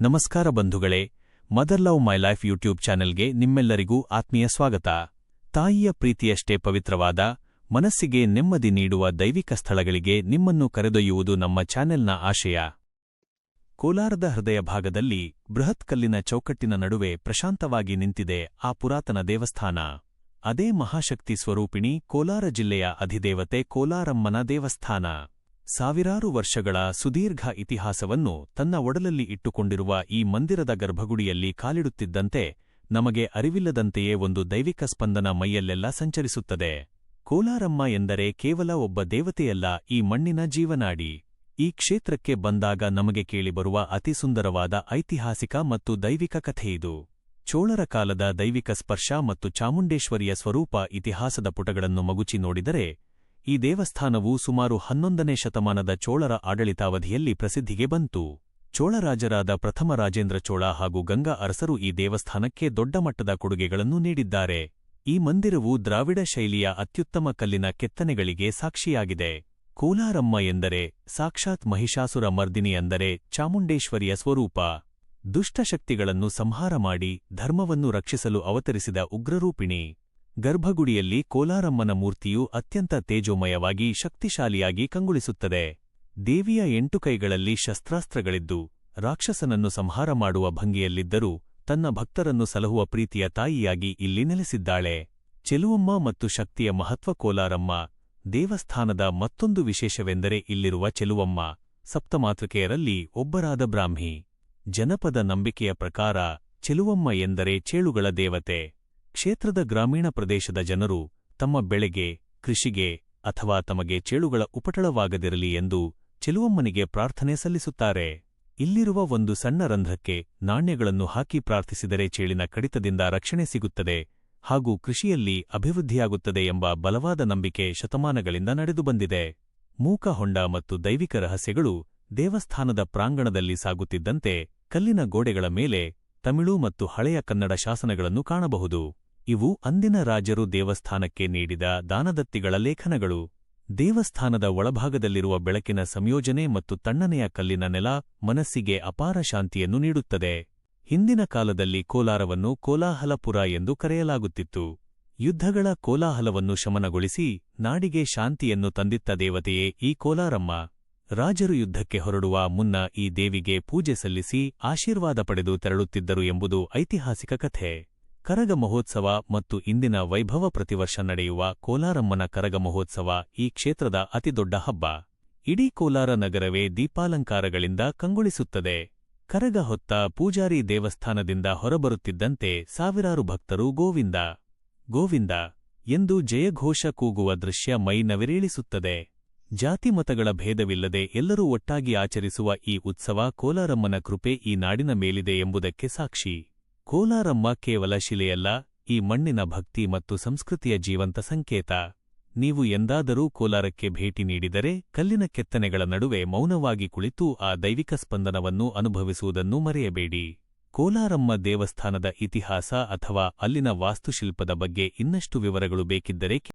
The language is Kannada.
ನಮಸ್ಕಾರ ಬಂಧುಗಳೇ, mother love my life YouTube ಚಾನೆಲ್ಗೆ ನಿಮ್ಮೆಲ್ಲರಿಗೂ ಆತ್ಮೀಯ ಸ್ವಾಗತ. ತಾಯಿಯ ಪ್ರೀತಿಯಷ್ಟೇ ಪವಿತ್ರವಾದ, ಮನಸ್ಸಿಗೆ ನೆಮ್ಮದಿ ನೀಡುವ ದೈವಿಕ ಸ್ಥಳಗಳಿಗೆ ನಿಮ್ಮನ್ನು ಕರೆದೊಯ್ಯುವುದು ನಮ್ಮ ಚಾನೆಲ್ನ ಆಶಯ. ಕೋಲಾರದ ಹೃದಯ ಭಾಗದಲ್ಲಿ ಬೃಹತ್ ಕಲ್ಲಿನ ಚೌಕಟ್ಟಿನ ನಡುವೆ ಪ್ರಶಾಂತವಾಗಿ ನಿಂತಿದೆ ಆ ಪುರಾತನ ದೇವಸ್ಥಾನ. ಅದೇ ಮಹಾಶಕ್ತಿ ಸ್ವರೂಪಿಣಿ ಕೋಲಾರ ಜಿಲ್ಲೆಯ ಅಧಿದೇವತೆ ಕೋಲಾರಮ್ಮನ ದೇವಸ್ಥಾನ. ಸಾವಿರಾರು ವರ್ಷಗಳ ಸುದೀರ್ಘ ಇತಿಹಾಸವನ್ನು ತನ್ನ ಒಡಲಲ್ಲಿ ಇಟ್ಟುಕೊಂಡಿರುವ ಈ ಮಂದಿರದ ಗರ್ಭಗುಡಿಯಲ್ಲಿ ಕಾಲಿಡುತ್ತಿದ್ದಂತೆ ನಮಗೆ ಅರಿವಿಲ್ಲದಂತೆಯೇ ಒಂದು ದೈವಿಕ ಸ್ಪಂದನ ಮೈಯಲ್ಲೆಲ್ಲ ಸಂಚರಿಸುತ್ತದೆ. ಕೋಲಾರಮ್ಮ ಎಂದರೆ ಕೇವಲ ಒಬ್ಬ ದೇವತೆಯಲ್ಲ, ಈ ಮಣ್ಣಿನ ಜೀವನಾಡಿ. ಈ ಕ್ಷೇತ್ರಕ್ಕೆ ಬಂದಾಗ ನಮಗೆ ಕೇಳಿಬರುವ ಅತಿ ಸುಂದರವಾದ ಐತಿಹಾಸಿಕ ಮತ್ತು ದೈವಿಕ ಕಥೆಯಿದು. ಚೋಳರ ಕಾಲದ ದೈವಿಕ ಸ್ಪರ್ಶ ಮತ್ತು ಚಾಮುಂಡೇಶ್ವರಿಯ ಸ್ವರೂಪ ಇತಿಹಾಸದ ಪುಟಗಳನ್ನು ಮಗುಚಿ ನೋಡಿದರೆ, ಈ ದೇವಸ್ಥಾನವು ಸುಮಾರು 11ನೇ ಶತಮಾನದ ಚೋಳರ ಆಡಳಿತಾವಧಿಯಲ್ಲಿ ಪ್ರಸಿದ್ಧಿಗೆ ಬಂತು. ಚೋಳರಾಜರಾದ ಪ್ರಥಮ ರಾಜೇಂದ್ರ ಚೋಳ ಹಾಗೂ ಗಂಗಾ ಅರಸರು ಈ ದೇವಸ್ಥಾನಕ್ಕೆ ದೊಡ್ಡ ಮಟ್ಟದ ಕೊಡುಗೆಗಳನ್ನು ನೀಡಿದ್ದಾರೆ. ಈ ಮಂದಿರವು ದ್ರಾವಿಡ ಶೈಲಿಯ ಅತ್ಯುತ್ತಮ ಕಲ್ಲಿನ ಕೆತ್ತನೆಗಳಿಗೆ ಸಾಕ್ಷಿಯಾಗಿದೆ. ಕೋಲಾರಮ್ಮ ಎಂದರೆ ಸಾಕ್ಷಾತ್ ಮಹಿಷಾಸುರ ಮರ್ದಿನಿ, ಅಂದರೆ ಚಾಮುಂಡೇಶ್ವರಿಯ ಸ್ವರೂಪ. ದುಷ್ಟಶಕ್ತಿಗಳನ್ನು ಸಂಹಾರ ಮಾಡಿ ಧರ್ಮವನ್ನು ರಕ್ಷಿಸಲು ಅವತರಿಸಿದ ಉಗ್ರರೂಪಿಣಿ. ಗರ್ಭಗುಡಿಯಲ್ಲಿ ಕೋಲಾರಮ್ಮನ ಮೂರ್ತಿಯು ಅತ್ಯಂತ ತೇಜೋಮಯವಾಗಿ ಶಕ್ತಿಶಾಲಿಯಾಗಿ ಕಂಗೊಳಿಸುತ್ತದೆ. ದೇವಿಯ 8 ಕೈಗಳಲ್ಲಿ ಶಸ್ತ್ರಾಸ್ತ್ರಗಳಿದ್ದು ರಾಕ್ಷಸನನ್ನು ಸಂಹಾರ ಮಾಡುವ ಭಂಗಿಯಲ್ಲಿದ್ದರೂ ತನ್ನ ಭಕ್ತರನ್ನು ಸಲಹುವ ಪ್ರೀತಿಯ ತಾಯಿಯಾಗಿ ಇಲ್ಲಿ ನೆಲೆಸಿದ್ದಾಳೆ. ಚೆಲುವಮ್ಮ ಮತ್ತು ಶಕ್ತಿಯ ಮಹತ್ವ. ಕೋಲಾರಮ್ಮ ದೇವಸ್ಥಾನದ ಮತ್ತೊಂದು ವಿಶೇಷವೆಂದರೆ ಇಲ್ಲಿರುವ ಚೆಲುವಮ್ಮ ಸಪ್ತಮಾತೃಕೆಯರಲ್ಲಿ ಒಬ್ಬರಾದ ಬ್ರಾಹ್ಮಿ. ಜನಪದ ನಂಬಿಕೆಯ ಪ್ರಕಾರ ಚೆಲುವಮ್ಮ ಎಂದರೆ ಚೇಳುಗಳ ದೇವತೆ. ಕ್ಷೇತ್ರದ ಗ್ರಾಮೀಣ ಪ್ರದೇಶದ ಜನರು ತಮ್ಮ ಬೆಳೆಗೆ, ಕೃಷಿಗೆ ಅಥವಾ ತಮಗೆ ಚೇಳುಗಳ ಉಪಟಳವಾಗದಿರಲಿ ಎಂದು ಚೆಲುವಮ್ಮನಿಗೆ ಪ್ರಾರ್ಥನೆ ಸಲ್ಲಿಸುತ್ತಾರೆ. ಇಲ್ಲಿರುವ ಒಂದು ಸಣ್ಣ ರಂಧ್ರಕ್ಕೆ ನಾಣ್ಯಗಳನ್ನು ಹಾಕಿ ಪ್ರಾರ್ಥಿಸಿದರೆ ಚೇಳಿನ ಕಡಿತದಿಂದ ರಕ್ಷಣೆ ಸಿಗುತ್ತದೆ ಹಾಗೂ ಕೃಷಿಯಲ್ಲಿ ಅಭಿವೃದ್ಧಿಯಾಗುತ್ತದೆ ಎಂಬ ಬಲವಾದ ನಂಬಿಕೆ ಶತಮಾನಗಳಿಂದ ನಡೆದುಬಂದಿದೆ. ಮೂಕ ಹೊಂಡ ಮತ್ತು ದೈವಿಕ ರಹಸ್ಯಗಳು ದೇವಸ್ಥಾನದ ಪ್ರಾಂಗಣದಲ್ಲಿ ಸಾಗುತ್ತಿದ್ದಂತೆ ಕಲ್ಲಿನ ಗೋಡೆಗಳ ಮೇಲೆ ತಮಿಳು ಮತ್ತು ಹಳೆಯ ಕನ್ನಡ ಶಾಸನಗಳನ್ನು ಕಾಣಬಹುದು. ಇವು ಅಂದಿನ ರಾಜರು ದೇವಸ್ಥಾನಕ್ಕೆ ನೀಡಿದ ದಾನದತ್ತಿಗಳ ಲೇಖನಗಳು. ದೇವಸ್ಥಾನದ ಒಳಭಾಗದಲ್ಲಿರುವ ಬೆಳಕಿನ ಸಂಯೋಜನೆ ಮತ್ತು ತಣ್ಣನೆಯ ಕಲ್ಲಿನ ನೆಲ ಮನಸ್ಸಿಗೆ ಅಪಾರ ಶಾಂತಿಯನ್ನು ನೀಡುತ್ತದೆ. ಹಿಂದಿನ ಕಾಲದಲ್ಲಿ ಕೋಲಾರವನ್ನು ಕೋಲಾಹಲಪುರ ಎಂದು ಕರೆಯಲಾಗುತ್ತಿತ್ತು. ಯುದ್ಧಗಳ ಕೋಲಾಹಲವನ್ನು ಶಮನಗೊಳಿಸಿ ನಾಡಿಗೆ ಶಾಂತಿಯನ್ನು ತಂದಿತ್ತ ದೇವತೆಯೇ ಈ ಕೋಲಾರಮ್ಮ. ರಾಜರು ಯುದ್ಧಕ್ಕೆ ಹೊರಡುವ ಮುನ್ನ ಈ ದೇವಿಗೆ ಪೂಜೆ ಸಲ್ಲಿಸಿ ಆಶೀರ್ವಾದ ಪಡೆದು ತೆರಳುತ್ತಿದ್ದರು ಎಂಬುದು ಐತಿಹಾಸಿಕ ಕಥೆ. ಕರಗ ಮಹೋತ್ಸವ ಮತ್ತು ಇಂದಿನ ವೈಭವ. ಪ್ರತಿವರ್ಷ ನಡೆಯುವ ಕೋಲಾರಮ್ಮನ ಕರಗ ಮಹೋತ್ಸವ ಈ ಕ್ಷೇತ್ರದ ಅತಿದೊಡ್ಡ ಹಬ್ಬ. ಇಡೀ ಕೋಲಾರ ನಗರವೇ ದೀಪಾಲಂಕಾರಗಳಿಂದ ಕಂಗೊಳಿಸುತ್ತದೆ. ಕರಗ ಹೊತ್ತ ಪೂಜಾರಿ ದೇವಸ್ಥಾನದಿಂದ ಹೊರಬರುತ್ತಿದ್ದಂತೆ ಸಾವಿರಾರು ಭಕ್ತರು ಗೋವಿಂದ ಗೋವಿಂದ ಎಂದು ಜಯಘೋಷ ಕೂಗುವ ದೃಶ್ಯ ಮೈ ನವಿರೇಳಿಸುತ್ತದೆ. ಜಾತಿಮತಗಳ ಭೇದವಿಲ್ಲದೆ ಎಲ್ಲರೂ ಒಟ್ಟಾಗಿ ಆಚರಿಸುವ ಈ ಉತ್ಸವ ಕೋಲಾರಮ್ಮನ ಕೃಪೆ ಈ ನಾಡಿನ ಮೇಲಿದೆ ಎಂಬುದಕ್ಕೆ ಸಾಕ್ಷಿ. ಕೋಲಾರಮ್ಮ ಕೇವಲ ಶಿಲೆಯಲ್ಲ, ಈ ಮಣ್ಣಿನ ಭಕ್ತಿ ಮತ್ತು ಸಂಸ್ಕೃತಿಯ ಜೀವಂತ ಸಂಕೇತ. ನೀವು ಎಂದಾದರೂ ಕೋಲಾರಕ್ಕೆ ಭೇಟಿ ನೀಡಿದರೆ ಕಲ್ಲಿನ ಕೆತ್ತನೆಗಳ ನಡುವೆ ಮೌನವಾಗಿ ಕುಳಿತು ಆ ದೈವಿಕ ಸ್ಪಂದನವನ್ನು ಅನುಭವಿಸುವುದನ್ನು ಮರೆಯಬೇಡಿ. ಕೋಲಾರಮ್ಮ ದೇವಸ್ಥಾನದ ಇತಿಹಾಸ ಅಥವಾ ಅಲ್ಲಿನ ವಾಸ್ತುಶಿಲ್ಪದ ಬಗ್ಗೆ ಇನ್ನಷ್ಟು ವಿವರಗಳು ಬೇಕಿದ್ದರೆ